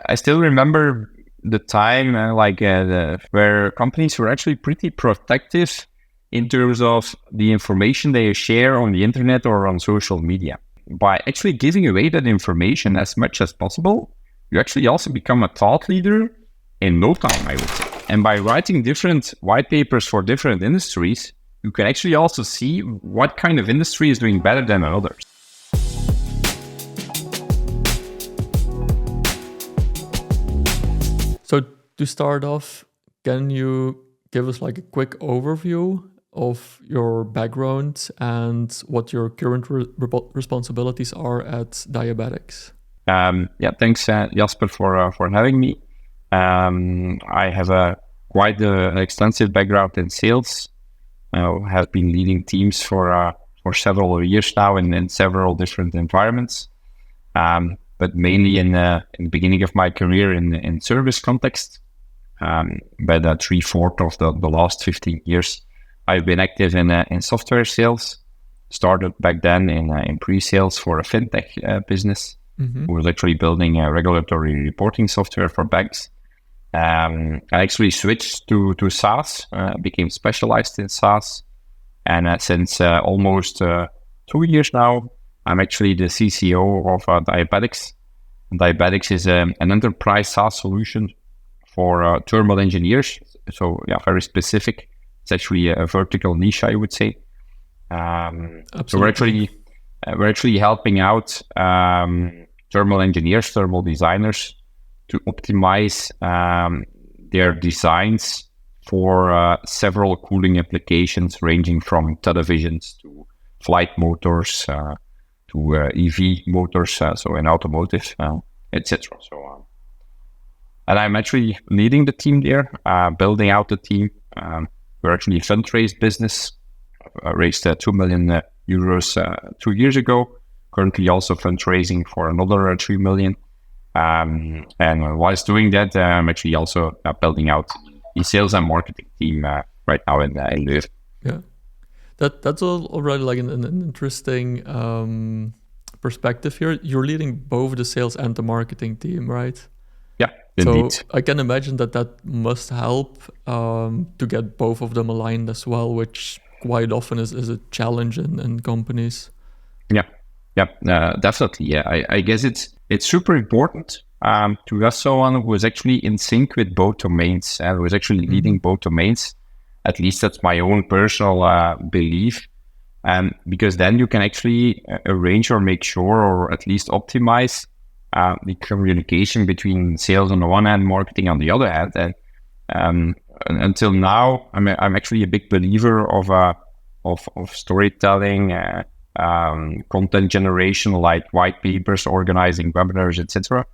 I still remember the time where companies were actually pretty protective in terms of the information they share on the internet or on social media. By actually giving away that information as much as possible, you actually also become a thought leader in no time, I would say. And by writing different white papers for different industries, you can actually also see what kind of industry is doing better than others. So to start off, can you give us like a quick overview of your background and what your current responsibilities are at Diabatix? Thanks, Jasper, for having me. I have quite an extensive background in sales. I have been leading teams for several years now in several different environments, but mainly in the beginning of my career in service context. But 3/4 of the last 15 years, I've been active in software sales. Started back then in pre-sales for a fintech business. Who was actually building a regulatory reporting software for banks. I actually switched to SaaS, became specialized in SaaS. And since almost 2 years now, I'm actually the CCO of Diabatix. Diabatix is an enterprise SaaS solution for thermal engineers. So very specific. It's actually a vertical niche, I would say. So we're actually helping out thermal engineers, thermal designers to optimize their designs for several cooling applications ranging from televisions to flight motors to EV motors, so in automotive, etc. So, and I'm actually leading the team there, building out the team. We're actually a fundraised business. Raised 2 million euros 2 years ago. Currently also fundraising for another 3 million. And whilst doing that, I'm actually also building out the sales and marketing team right now in Leuven. Yeah, that's already like an interesting perspective here. You're leading both the sales and the marketing team, right? Yeah, indeed. So I can imagine that must help to get both of them aligned as well, which quite often is a challenge in companies. Definitely. Yeah, I guess it's super important to have someone who is actually in sync with both domains and who is actually leading both domains. At least that's my own personal belief. Because then you can actually arrange or make sure or at least optimize the communication between sales on the one hand, marketing on the other hand. And until now, I'm actually a big believer of storytelling, content generation, like white papers, organizing webinars, etc.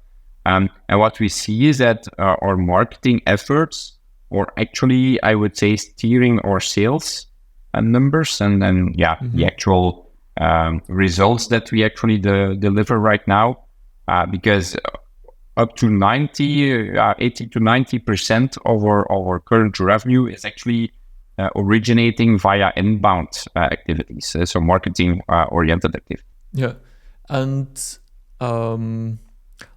And what we see is that our marketing efforts, or actually, I would say, steering our sales numbers, and then the actual results that we actually deliver right now, because up to 80 to 90% of our current revenue is actually originating via inbound activities, so marketing oriented activities. Yeah, and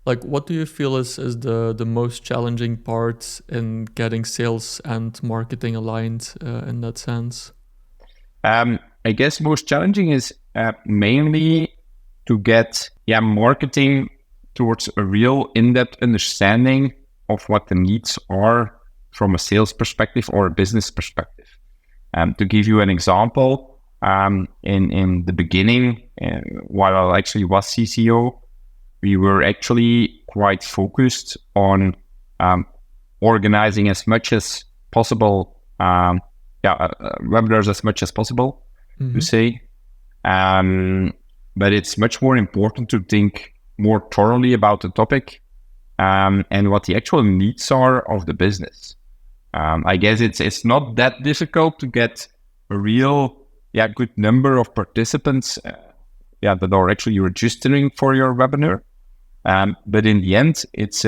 what do you feel is the most challenging part in getting sales and marketing aligned in that sense? I guess most challenging is mainly to get marketing towards a real in-depth understanding of what the needs are from a sales perspective or a business perspective. To give you an example, in the beginning, while I actually was CCO, we were actually quite focused on organizing as much as possible, webinars as much as possible, to say. But it's much more important to think more thoroughly about the topic and what the actual needs are of the business. I guess it's not that difficult to get a real good number of participants that are actually registering for your webinar. But in the end, it's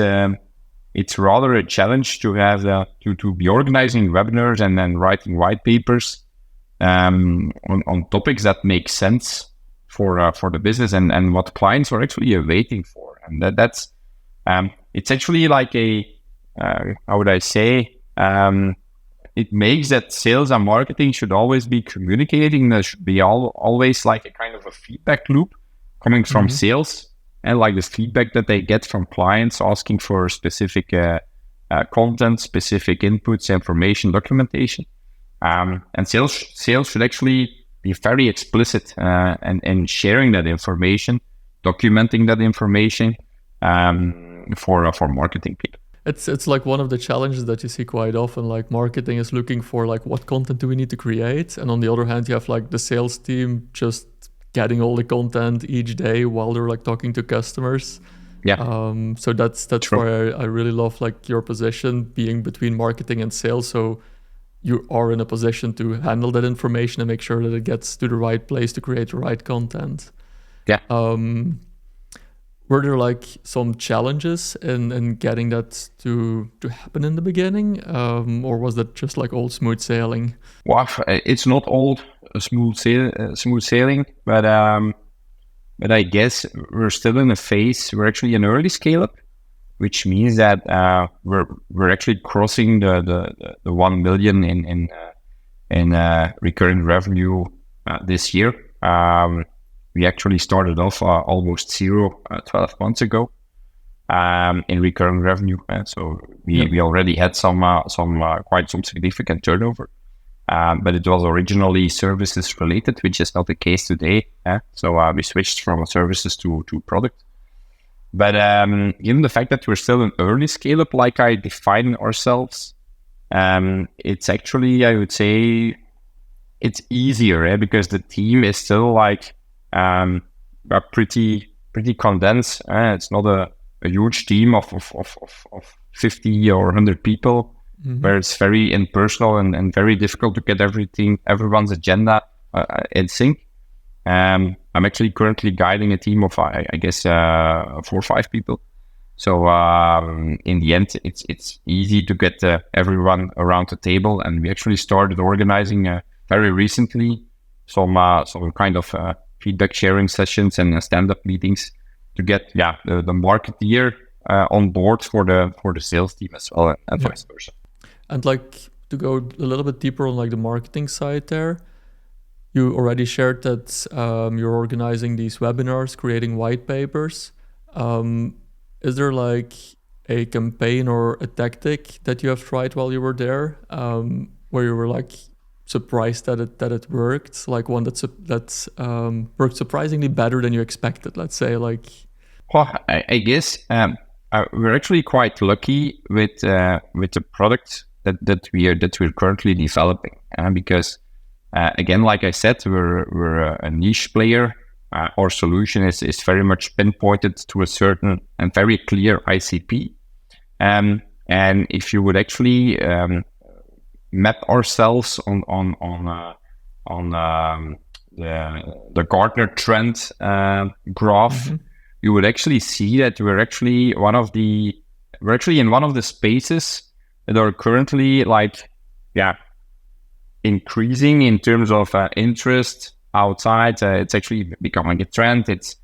rather a challenge to have to be organizing webinars and then writing white papers on topics that make sense for the business and what clients are actually waiting for. And that's it's actually like how would I say, it makes that sales and marketing should always be communicating. There should be always like a kind of a feedback loop coming from sales, and like the feedback that they get from clients asking for specific content, specific inputs, information, documentation. And sales should actually be very explicit and sharing that information, documenting that information for marketing people. It's like one of the challenges that you see quite often. Like marketing is looking for like what content do we need to create, and on the other hand, you have like the sales team just getting all the content each day while they're like talking to customers. Yeah. So that's why I really love like your position being between marketing and sales. So you are in a position to handle that information and make sure that it gets to the right place to create the right content. Yeah. Were there like some challenges in getting that to happen in the beginning, or was that just like all smooth sailing? Well, it's not all smooth sailing, but I guess we're still in a phase. We're actually an early scale up, which means that we're actually crossing the 1 million in recurring revenue this year. We actually started off almost zero 12 months ago in recurring revenue. So we already had some quite some significant turnover, but it was originally services related, which is not the case today. So we switched from services to product. But given the fact that we're still an early scale up, like I define ourselves, it's actually, I would say, it's easier because the team is still like pretty condensed. It's not a huge team of 50 or 100 people, where it's very impersonal and very difficult to get everyone's agenda in sync. I'm actually currently guiding a team of I guess 4 or 5 people. So in the end, it's easy to get everyone around the table, and we actually started organizing very recently some kind of feedback sharing sessions and stand-up meetings to get the marketeer on board for the sales team as well, and vice versa. And like to go a little bit deeper on like the marketing side there, you already shared that you're organizing these webinars, creating white papers. Is there like a campaign or a tactic that you have tried while you were there, where you were like surprised that it worked, like one that's worked surprisingly better than you expected, let's say? Like, well, I guess we're actually quite lucky with the product that we're currently developing, because again, like I said, we're a niche player. Our solution is very much pinpointed to a certain and very clear ICP, and if you would actually map ourselves on the Gartner trend graph, you would actually see that we're actually in one of the spaces that are currently like increasing in terms of interest outside. It's actually becoming a trend. It's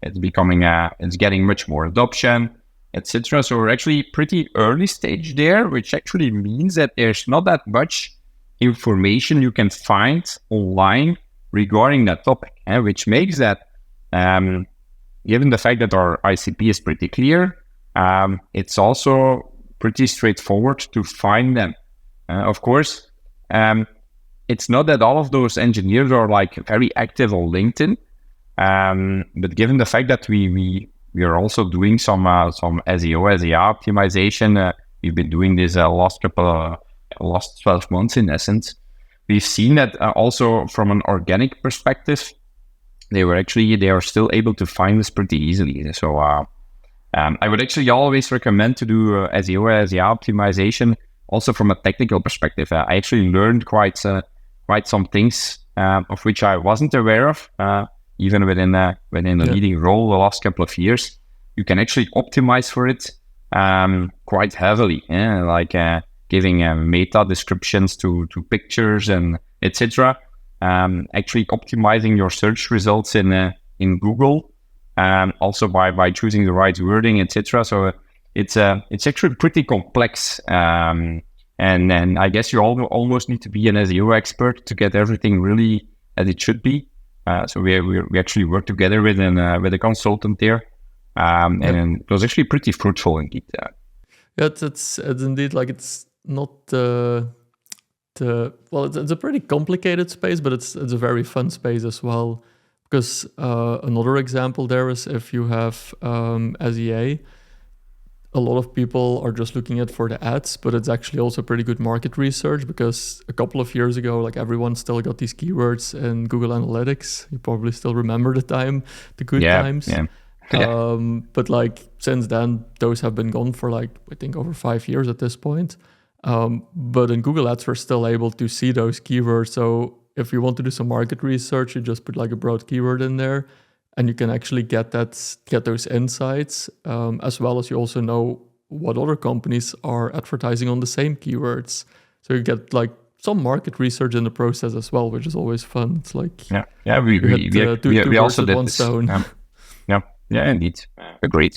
getting much more adoption, etc. So we're actually pretty early stage there, which actually means that there's not that much information you can find online regarding that topic, which makes that, given the fact that our ICP is pretty clear, it's also pretty straightforward to find them. Of course, it's not that all of those engineers are like very active on LinkedIn, but given the fact that we are also doing some SEO, SEA optimization, we've been doing this last 12 months in essence. We've seen that also from an organic perspective, they are still able to find us pretty easily. So I would actually always recommend to do SEO, SEA optimization also from a technical perspective. I actually learned quite some things of which I wasn't aware of, even within a leading role the last couple of years. You can actually optimize for it quite heavily, like giving meta descriptions to pictures and etc. Actually optimizing your search results in Google, also by choosing the right wording, etc. So it's actually pretty complex. And then I guess you almost need to be an SEO expert to get everything really as it should be. So we actually work together with a consultant there, and it was actually pretty fruitful indeed. Yeah, it's indeed like it's not it's a pretty complicated space, but it's a very fun space as well. Because another example there is if you have SEA, a lot of people are just looking at for the ads, but it's actually also pretty good market research, because a couple of years ago, like everyone still got these keywords in Google Analytics. You probably still remember the good times. Yeah. But like since then, those have been gone for like, I think over 5 years at this point. But in Google Ads, we're still able to see those keywords. So if you want to do some market research, you just put like a broad keyword in there, and you can actually get those insights, as well as you also know what other companies are advertising on the same keywords. So you get like some market research in the process as well, which is always fun. It's like we also did one this. stone. Yeah, indeed, agreed.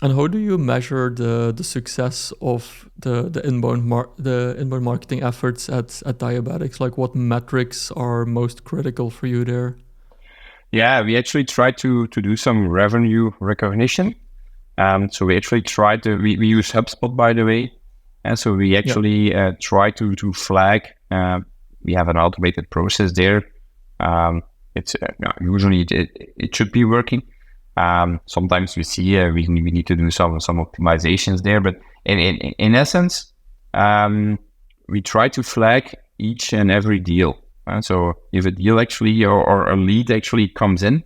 And how do you measure the success of the inbound marketing efforts at Diabatix? Like, what metrics are most critical for you there? Yeah, we actually try to do some revenue recognition. So we actually we use HubSpot, by the way. And so we actually try to flag. We have an automated process there. It's usually it should be working. Sometimes we see we need to do some optimizations there, but in essence, we try to flag each and every deal. So if a deal actually or a lead actually comes in,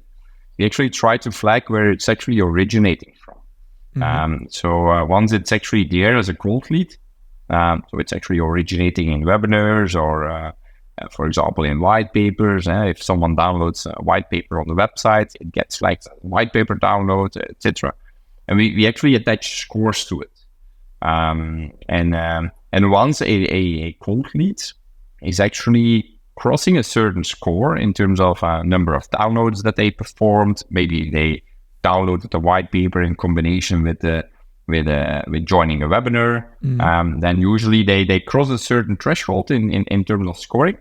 we actually try to flag where it's actually originating from. So once it's actually there as a cold lead, so it's actually originating in webinars or for example, in white papers. If someone downloads a white paper on the website, it gets flagged as a white paper download, etc. And we actually attach scores to it. And once a cold lead is actually crossing a certain score in terms of number of downloads that they performed, maybe they downloaded the white paper in combination with joining a webinar, then usually they cross a certain threshold in terms of scoring.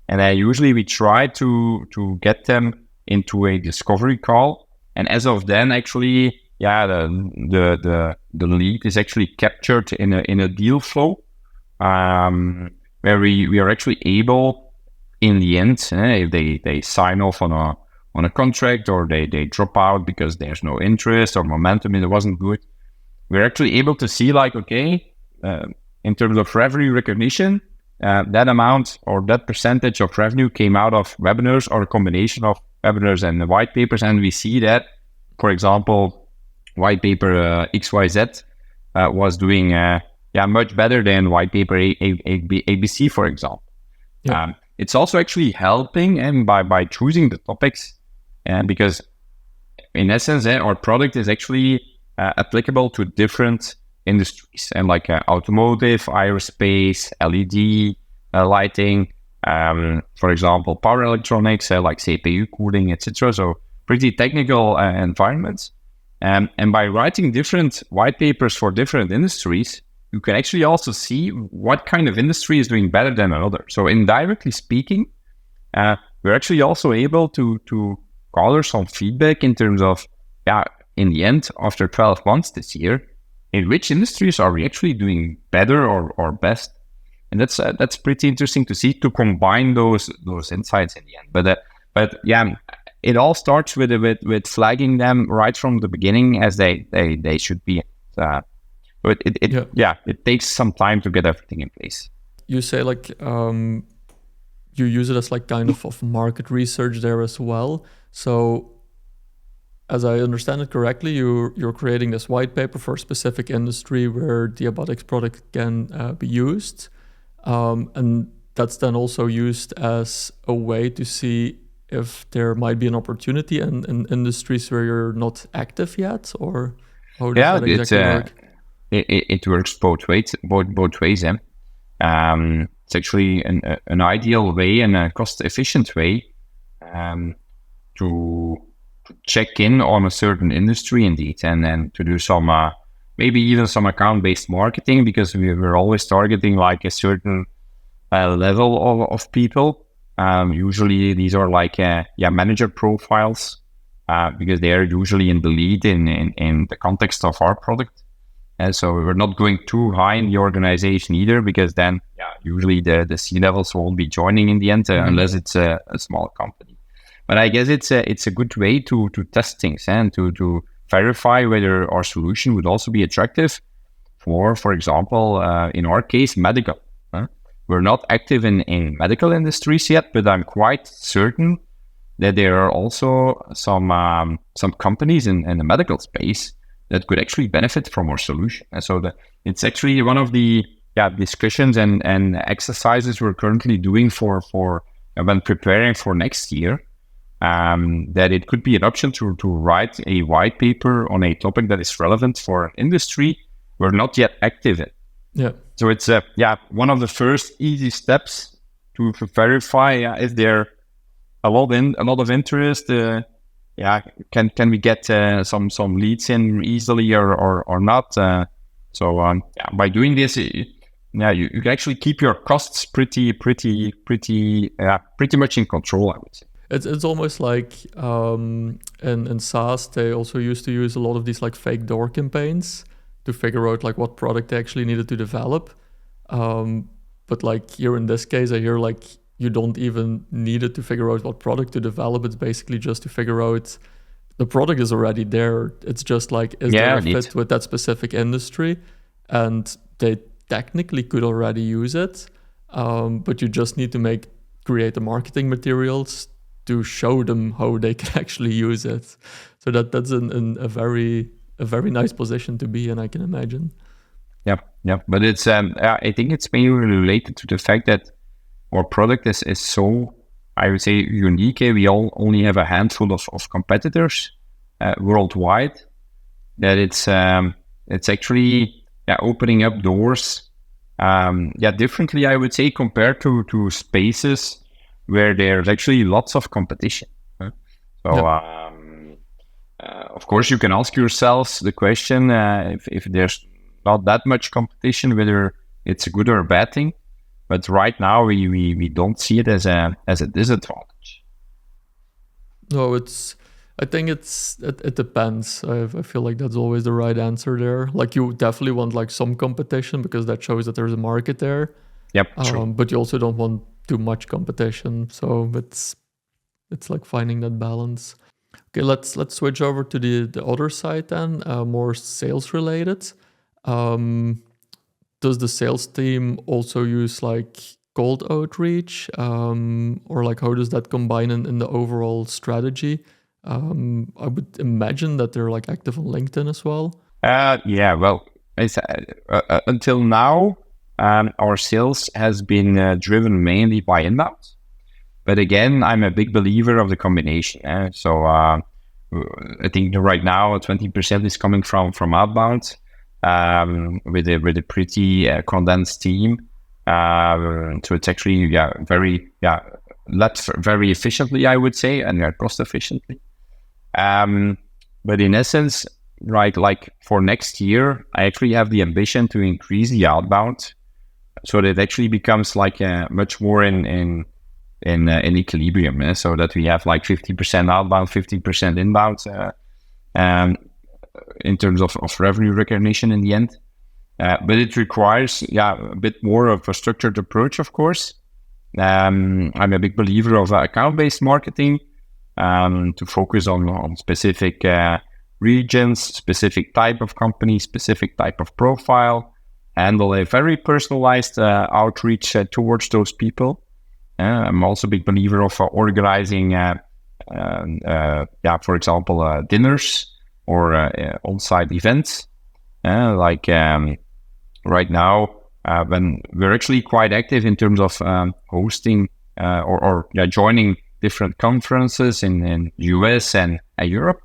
And usually we try to get them into a discovery call. And as of then, actually, the lead is actually captured in a deal flow, where we are actually able, in the end, if they sign off on a contract, or they drop out because there's no interest or momentum, it wasn't good, we're actually able to see like, okay, in terms of revenue recognition, that amount or that percentage of revenue came out of webinars or a combination of webinars and the white papers. And we see that, for example, white paper XYZ was doing much better than white paper ABC, for example. Yeah. It's also actually helping, and by choosing the topics, because in essence, our product is actually applicable to different industries, and like automotive, aerospace, LED lighting, for example, power electronics, like CPU cooling, etc. So pretty technical environments. And by writing different white papers for different industries, you can actually also see what kind of industry is doing better than another. So indirectly speaking, we're actually also able to gather some feedback in terms of, in the end, after 12 months this year, in which industries are we actually doing better or best? And that's pretty interesting to see, to combine those insights in the end. But it all starts with flagging them right from the beginning as they should be. But it takes some time to get everything in place. You say like you use it as like kind of market research there as well. So as I understand it correctly, you're creating this white paper for a specific industry where Diabatix product can be used. And that's then also used as a way to see if there might be an opportunity in industries where you're not active yet, or how does that exactly work? It works both ways. It's actually an ideal way and a cost-efficient way to check in on a certain industry indeed, and then to do some maybe even some account-based marketing, because we're always targeting like a certain level of people. Usually these are like manager profiles, because they are usually in the lead in the context of our product. And so we're not going too high in the organization either, because then usually the C-levels won't be joining in the end, unless it's a small company. But I guess it's a good way to test things and to verify whether our solution would also be attractive for example, in our case, medical. We're not active in medical industries yet, but I'm quite certain that there are also some companies in the medical space that could actually benefit from our solution. And so it's actually one of the discussions and exercises we're currently doing for when preparing for next year, that it could be an option to write a white paper on a topic that is relevant for an industry we're not yet active in. Yeah. So it's one of the first easy steps to verify is there a lot of interest. Can we get some leads in easily or not? By doing this, you can actually keep your costs pretty much in control, I would say. It's almost like in SaaS they also used to use a lot of these like fake door campaigns to figure out like what product they actually needed to develop. But like here in this case, I hear like you don't even need it to figure out what product to develop. It's basically just to figure out the product is already there. It's just like, is there a fit with that specific industry? And they technically could already use it, but you just need to create the marketing materials to show them how they can actually use it. So that's a very nice position to be in, I can imagine. Yeah. But it's I think it's mainly related to the fact that our product is so, I would say, unique. We all only have a handful of competitors worldwide. That it's actually opening up doors differently, I would say, compared to spaces where there's actually lots of competition. Of course, you can ask yourselves the question, if there's not that much competition, whether it's a good or a bad thing. But right now, we don't see it as a disadvantage. No, I think it depends. I feel like that's always the right answer there. Like you definitely want like some competition because that shows that there's a market there. Yep, true. But you also don't want too much competition. So it's like finding that balance. Okay, let's switch over to the other side then, more sales related. Does the sales team also use like cold outreach, or like how does that combine in the overall strategy? I would imagine that they're like active on LinkedIn as well. Well, until now, our sales has been driven mainly by inbound. But again, I'm a big believer of the combination. So I think right now 20% is coming from outbound, with a pretty condensed team. So it's actually very efficiently, I would say, and cost efficiently. But in essence, right, like for next year, I actually have the ambition to increase the outbound, so that it actually becomes like much more in equilibrium, so that we have like 50% outbound, 50% inbound, in terms of revenue recognition in the end. But it requires a bit more of a structured approach, of course. I'm a big believer of account-based marketing, to focus on specific regions, specific type of company, specific type of profile, handle a very personalized outreach towards those people. I'm also a big believer of organizing, for example, dinners or on-site events. Like right now, when we're actually quite active in terms of hosting or joining different conferences in US and Europe.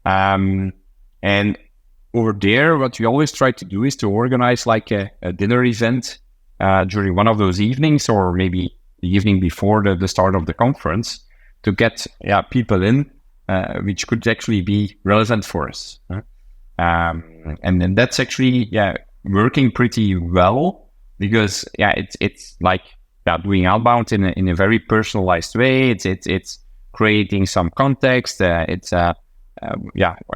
And over there, what we always try to do is to organize like a dinner event during one of those evenings, or maybe the evening before the start of the conference, to get people in which could actually be relevant for us. And then that's actually working pretty well, because it's like doing outbound in a very personalized way. It's creating some context. I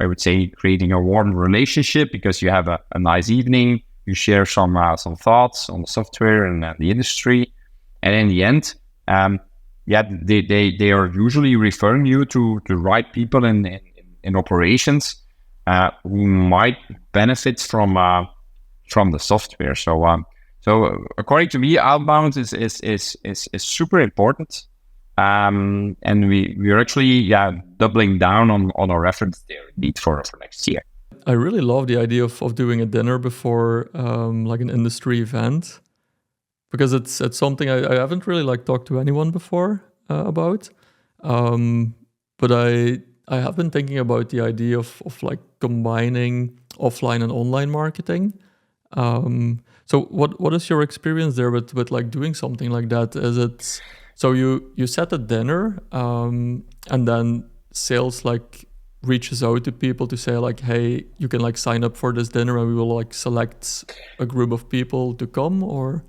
would say creating a warm relationship, because you have a nice evening, you share some thoughts on the software and the industry, and in the end, they are usually referring you to the right people in operations who might benefit from the software. So according to me, outbound is super important, and we're actually doubling down on our efforts there indeed for next year. I really love the idea of doing a dinner before like an industry event, because it's something I haven't really like talked to anyone before about, but I have been thinking about the idea of like combining offline and online marketing. So what is your experience there with like doing something like that? Is it so you set a dinner and then sales like reaches out to people to say like, hey, you can like sign up for this dinner and we will like select a group of people to come? Or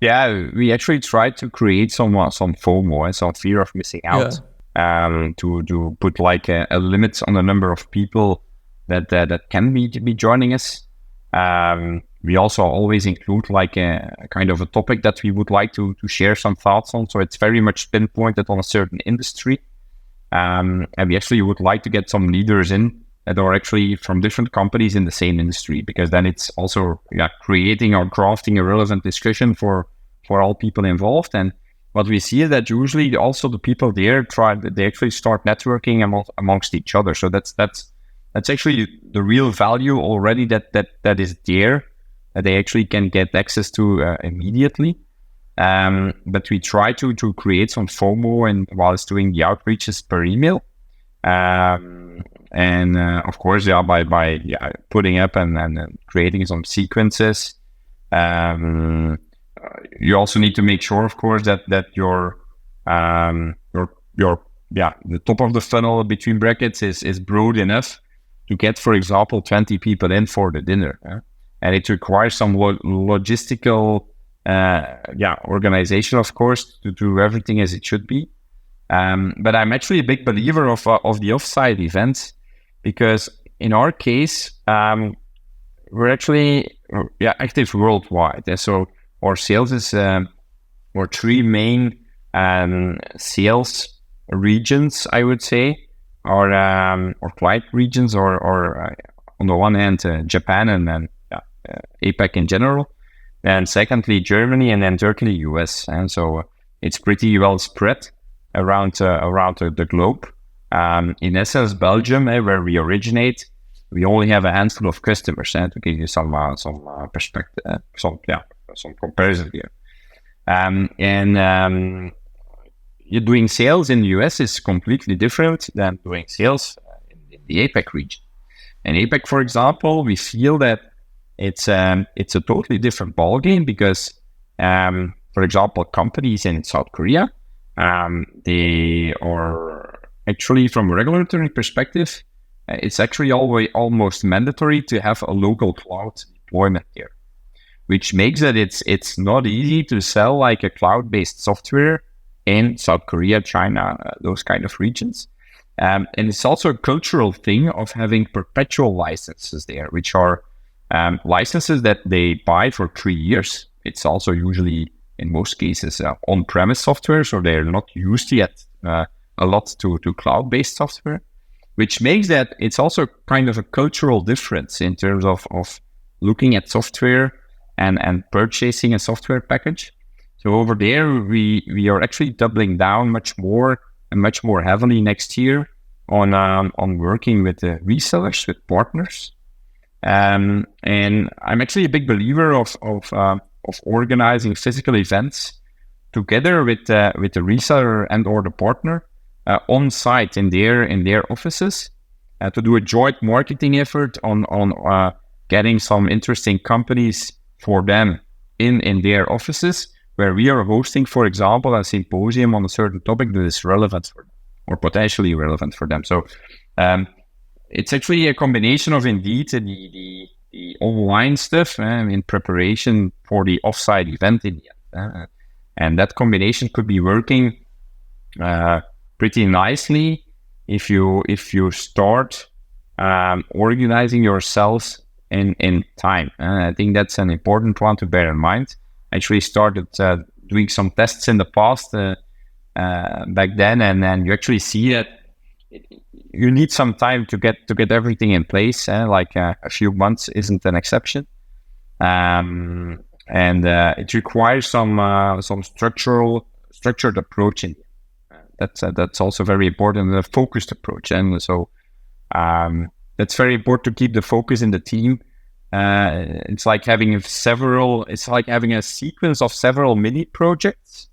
we actually try to create some FOMO and some fear of missing out, to put like a limit on the number of people that can be joining us. We also always include like a kind of a topic that we would like to share some thoughts on. So it's very much pinpointed on a certain industry. And we actually would like to get some leaders in that are actually from different companies in the same industry, because then it's also creating or crafting a relevant discussion for all people involved. And what we see is that usually also the people there they actually start networking amongst each other. So that's actually the real value already that is there, that they actually can get access to immediately. But we try to create some FOMO and whilst doing the outreaches per email. And of course, by putting up and creating some sequences. You also need to make sure, of course, that your the top of the funnel between brackets is broad enough to get, for example, 20 people in for the dinner. And it requires some logistical organization, of course, to do everything as it should be. But I'm actually a big believer of the offsite events, because in our case, we're actually active worldwide. And so our sales is our three main sales regions, I would say, or client regions, or on the one hand, Japan, and then APAC in general. And secondly, Germany, and then thirdly, US. And so it's pretty well spread around the globe. In essence, Belgium, where we originate, we only have a handful of customers. To give you some perspective, some comparison here. You're doing sales in the US is completely different than doing sales in the APAC region. In APAC, for example, we feel that it's a totally different ballgame, because, for example, companies in South Korea, they are actually, from a regulatory perspective, it's actually almost mandatory to have a local cloud deployment here, which makes that it's not easy to sell like a cloud-based software in South Korea, China, those kind of regions. And it's also a cultural thing of having perpetual licenses there, which are licenses that they buy for 3 years. It's also usually, in most cases, on-premise software, so they're not used yet a lot to cloud-based software, which makes that it's also kind of a cultural difference in terms of looking at software and purchasing a software package. So over there, we are actually doubling down much more heavily next year on working with the resellers, with partners. And I'm actually a big believer of organizing physical events together with the reseller and or the partner on site in their offices to do a joint marketing effort on getting some interesting companies for them in their offices, where we are hosting, for example, a symposium on a certain topic that is relevant for them. or potentially relevant for them. So it's actually a combination of indeed the online stuff in preparation for the offsite event in the end. And that combination could be working pretty nicely if you start organizing yourself in time. I think that's an important one to bear in mind. I actually started doing some tests in the past back then, and then you actually see that you need some time to get everything in place. Like a few months isn't an exception, and it requires some structured approach. That's also very important. A focused approach, and so that's very important to keep the focus in the team. It's like having a sequence of several mini projects.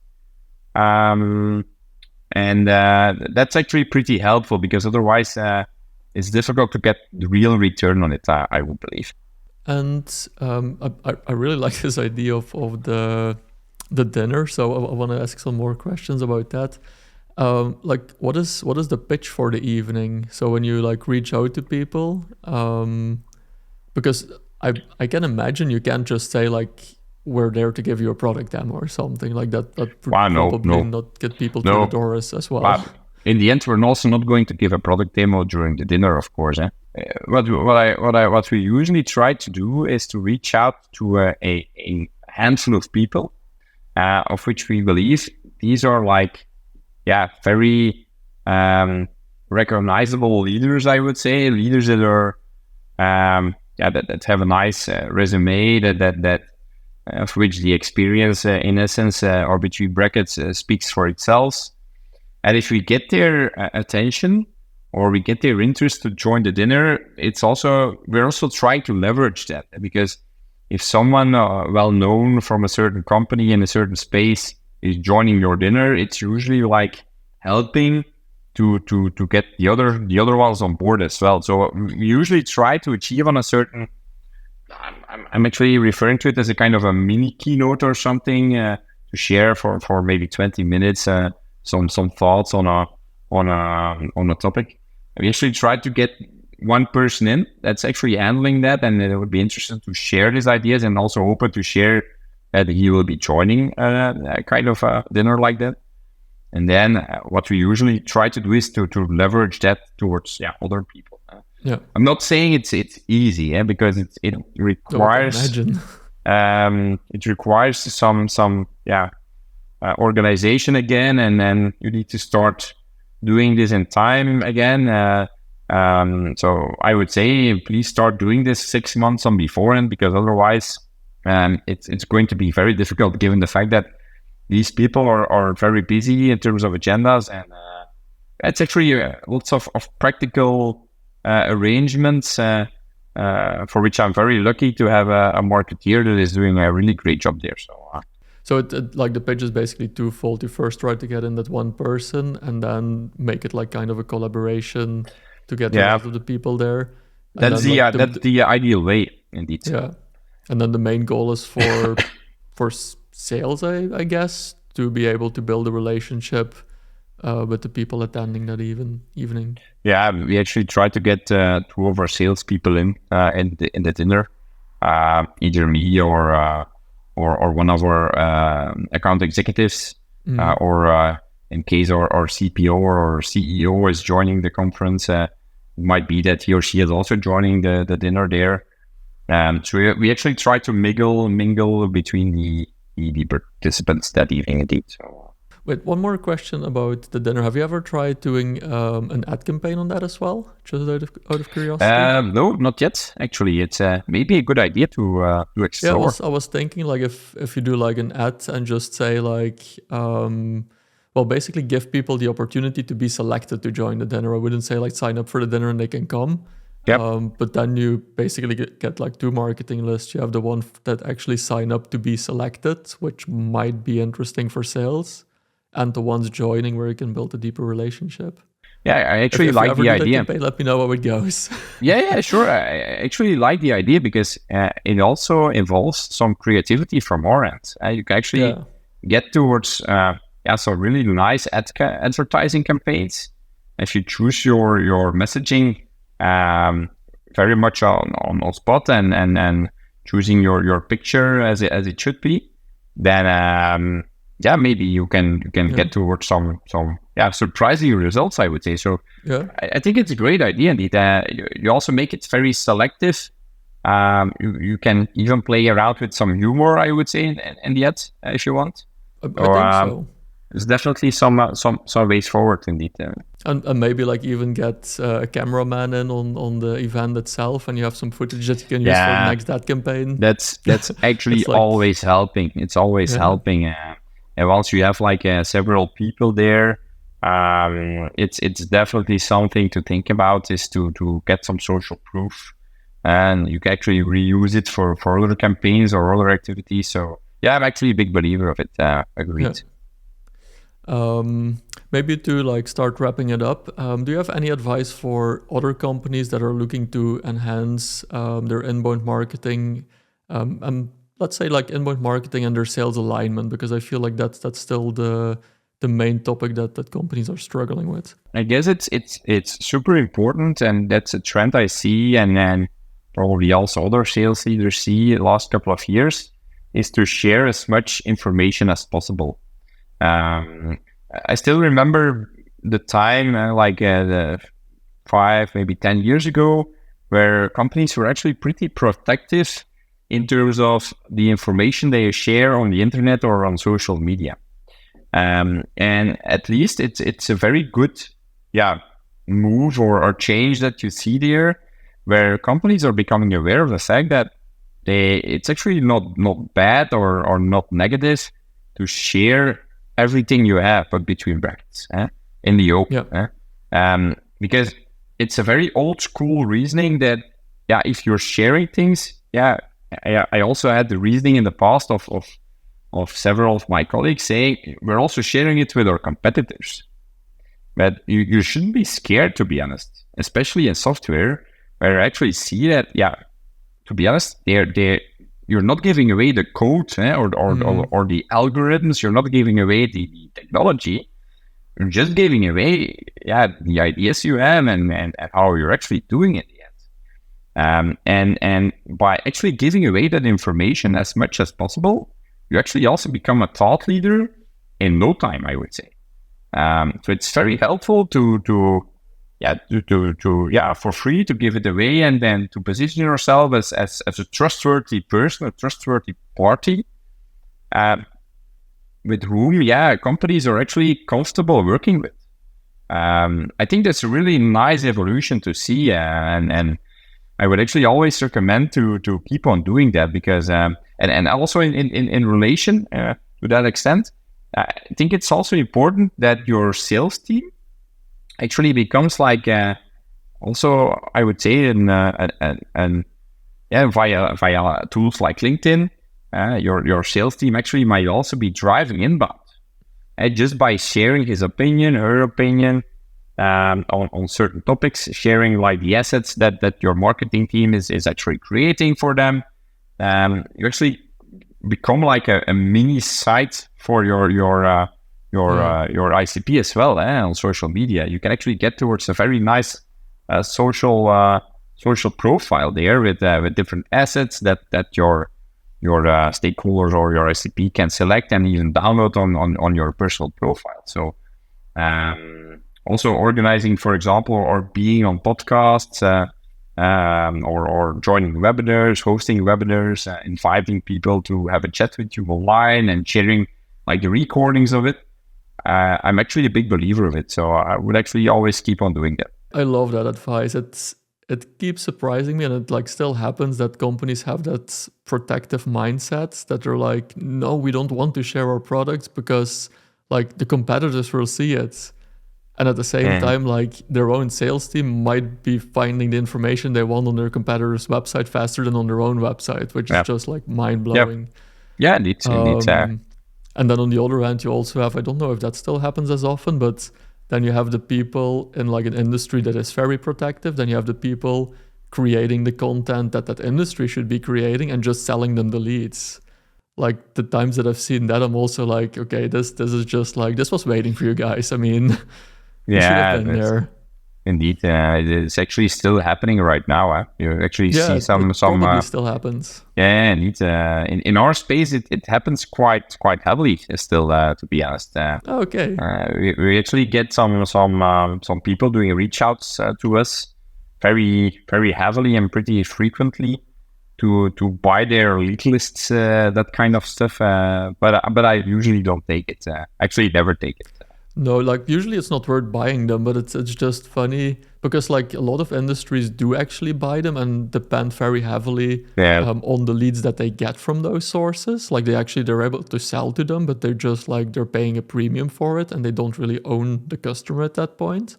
And that's actually pretty helpful, because otherwise it's difficult to get the real return on it, I would believe. And I really like this idea of the dinner. So I want to ask some more questions about that. Like what is the pitch for the evening? So when you like reach out to people, because I can imagine you can't just say like, we're there to give you a product demo or something like that. That would probably not get people to the door as well. But in the end, we're also not going to give a product demo during the dinner, of course. What we usually try to do is to reach out to a handful of people, of which we believe these are like, very recognizable leaders. I would say leaders that are, that have a nice resume that. Of which the experience, in essence, or between brackets, speaks for itself. And if we get their attention or we get their interest to join the dinner, we're also trying to leverage that, because if someone well known from a certain company in a certain space is joining your dinner, it's usually like helping to get the other ones on board as well. So we usually try to achieve on a certain. I'm actually referring to it as a kind of a mini keynote or something to share for maybe 20 minutes some thoughts on a topic. We actually try to get one person in that's actually handling that, and it would be interested to share his ideas and also open to share that he will be joining a kind of a dinner like that. And then what we usually try to do is to leverage that towards other people. I'm not saying it's easy, because it requires it requires some organization again, and then you need to start doing this in time again. So I would say please start doing this 6 months on beforehand, because otherwise it's going to be very difficult, given the fact that these people are very busy in terms of agendas, and it's actually lots of practical arrangements for which I'm very lucky to have a marketeer that is doing a really great job there. So it like the pitch is basically twofold. You first try to get in that one person, and then make it like kind of a collaboration to get the rest of the people there. And that's the ideal way, indeed. Yeah, and then the main goal is for sales, I guess, to be able to build a relationship with the people attending that evening. Yeah, we actually try to get 2 of our salespeople in the dinner, either me or one of our account executives, or in case our CPO or CEO is joining the conference, it might be that he or she is also joining the dinner there. So we actually try to mingle between the participants that evening, indeed. So. Wait, one more question about the dinner. Have you ever tried doing an ad campaign on that as well? Just out of curiosity? No, not yet. Actually, it's maybe a good idea to explore. Yeah, I was thinking like if you do like an ad and just say like, basically give people the opportunity to be selected to join the dinner. I wouldn't say like sign up for the dinner and they can come. Yep. But then you basically get like 2 marketing lists. You have the one that actually sign up to be selected, which might be interesting for sales, and the ones joining where you can build a deeper relationship. Yeah, I actually like the idea. Campaign, let me know how it goes. Yeah, sure. I actually like the idea, because it also involves some creativity from our end. You can actually get towards some really nice advertising campaigns if you choose your messaging very much on spot and choosing your picture as it should be, then maybe you can get towards some surprising results, I would say. So I think it's a great idea indeed. You also make it very selective. You can even play around with some humor, I would say, in the ads if you want. I think so. There's definitely some ways forward indeed. And maybe like even get a cameraman in on the event itself, and you have some footage that you can use for the next ad campaign. That's actually always helping. It's always helping. And once you have like several people there, it's definitely something to think about, is to get some social proof, and you can actually reuse it for other campaigns or other activities. So yeah, I'm actually a big believer of it. Agreed. Yeah. Maybe to like start wrapping it up, do you have any advice for other companies that are looking to enhance their inbound marketing, and let's say like inbound marketing and their sales alignment? Because I feel like that's still the main topic that companies are struggling with. I guess it's super important, and that's a trend I see, and then probably also other sales leaders see the last couple of years, is to share as much information as possible. I still remember the time, the 5, maybe 10 years ago, where companies were actually pretty protective in terms of the information they share on the internet or on social media. And at least it's a very good, move or change that you see there, where companies are becoming aware of the fact that it's actually not bad or not negative to share everything you have, but between brackets, in the open. Because it's a very old school reasoning that, if you're sharing things, I also had the reasoning in the past of several of my colleagues saying, we're also sharing it with our competitors. But you shouldn't be scared, to be honest, especially in software, where I actually see that, to be honest, you're not giving away the code or the algorithms. You're not giving away the technology. You're just giving away the ideas you have and how you're actually doing it. And by actually giving away that information as much as possible, you actually also become a thought leader in no time, I would say. So it's very helpful to for free to give it away, and then to position yourself as a trustworthy person, a trustworthy party, with whom companies are actually comfortable working with. I think that's a really nice evolution to see, and I would actually always recommend to keep on doing that, because and also in relation to that extent, I think it's also important that your sales team actually becomes like also, I would say, via tools like LinkedIn, your sales team actually might also be driving inbound, just by sharing his opinion, her opinion on certain topics, sharing like the assets that your marketing team is actually creating for them. You actually become like a mini site for your ICP as well, on social media. You can actually get towards a very nice social profile there with different assets that your stakeholders or your ICP can select and even download on your personal profile. So also organizing, for example, or being on podcasts, or joining webinars, hosting webinars, inviting people to have a chat with you online and sharing like the recordings of it. I'm actually a big believer of it, so I would actually always keep on doing that. I love that advice. It keeps surprising me, and it like still happens that companies have that protective mindset that they're like, no, we don't want to share our products because like the competitors will see it. And at the same time, like their own sales team might be finding the information they want on their competitor's website faster than on their own website, which is just like mind blowing. Yeah, indeed. And then on the other hand, you also have, I don't know if that still happens as often, but then you have the people in like an industry that is very protective. Then you have the people creating the content that industry should be creating and just selling them the leads. Like the times that I've seen that, I'm also like, okay, this is just like, this was waiting for you guys. I mean, You should have been that's, there. indeed. It's actually still happening right now. You actually Yeah, see it probably still happens. yeah, indeed. In our space, it happens quite heavily still. To be honest, Okay. we actually get some people doing reach outs to us very heavily and pretty frequently to buy their lead lists, that kind of stuff. But I usually don't take it. Actually, never take it. No, like usually it's not worth buying them, but it's just funny because like a lot of industries do actually buy them and depend very heavily on the leads that they get from those sources. Like they're able to sell to them, but they're paying a premium for it and they don't really own the customer at that point.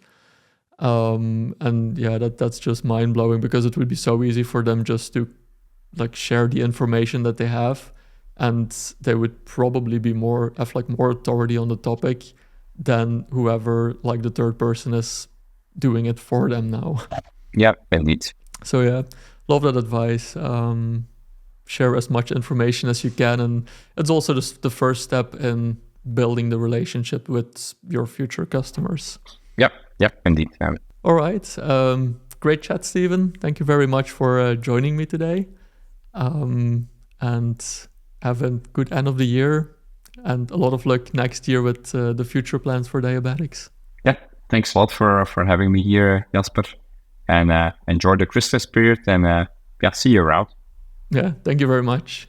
And yeah, that's just mind blowing because it would be so easy for them just to like share the information that they have, and they would probably have more authority on the topic than whoever like the third person is doing it for them now. Yeah, indeed. So yeah, love that advice. Share as much information as you can, and it's also the first step in building the relationship with your future customers. Yep, indeed. All right. Great chat, Steven. Thank you very much for joining me today. And have a good end of the year and a lot of luck next year with the future plans for Diabatix. Yeah, thanks a lot for having me here, Jasper. And enjoy the Christmas period and see you around. Yeah, thank you very much.